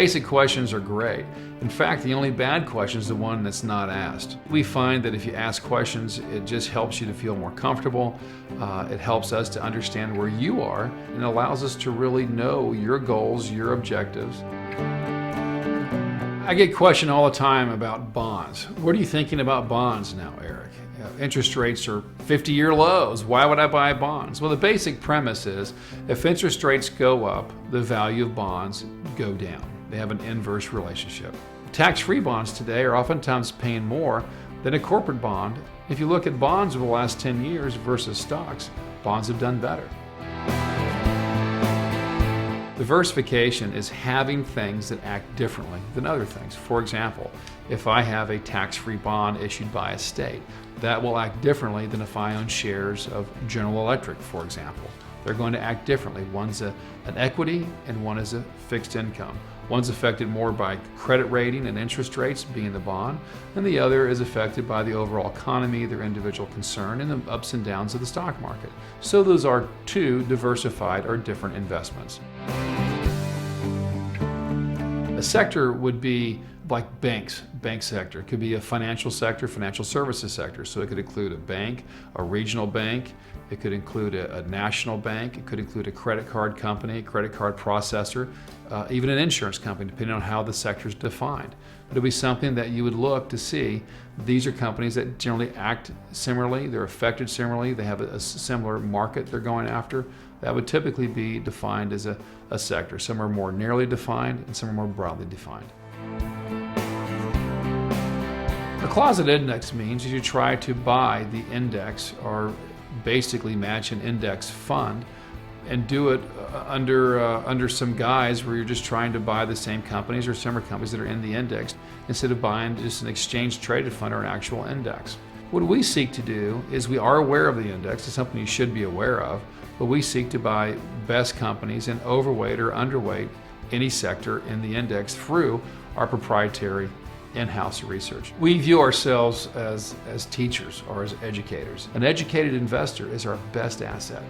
Basic questions are great. In fact, the only bad question is the one that's not asked. We find that if you ask questions, it just helps you to feel more comfortable. It helps us to understand where you are and allows us to really know your goals, your objectives. I get questioned all the time about bonds. What are you thinking about bonds now, Eric? Interest rates are 50-year lows. Why would I buy bonds? Well, the basic premise is if interest rates go up, the value of bonds go down. They have an inverse relationship. Tax-free bonds today are oftentimes paying more than a corporate bond. If you look at bonds over the last 10 years versus stocks, bonds have done better. Diversification is having things that act differently than other things. For example, if I have a tax-free bond issued by a state, that will act differently than if I own shares of General Electric, for example. They're going to act differently. One's an equity and one is a fixed income. One's affected more by credit rating and interest rates, being the bond, and the other is affected by the overall economy, their individual concern, and the ups and downs of the stock market. So those are two diversified or different investments. A sector would be like banks, bank sector. It could be a financial sector, financial services sector. So it could include a bank, a regional bank. It could include a national bank. It could include a credit card company, a credit card processor, even an insurance company, depending on how the sector is defined. But it'll be something that you would look to see. These are companies that generally act similarly. They're affected similarly. They have a similar market they're going after. That would typically be defined as a sector. Some are more narrowly defined and some are more broadly defined. A closet index means you try to buy the index or basically match an index fund and do it under some guise where you're just trying to buy the same companies or similar companies that are in the index instead of buying just an exchange traded fund or an actual index. What we seek to do is we are aware of the index. It's something you should be aware of, but we seek to buy best companies and overweight or underweight any sector in the index through our proprietary in-house research. We view ourselves as teachers or as educators. An educated investor is our best asset.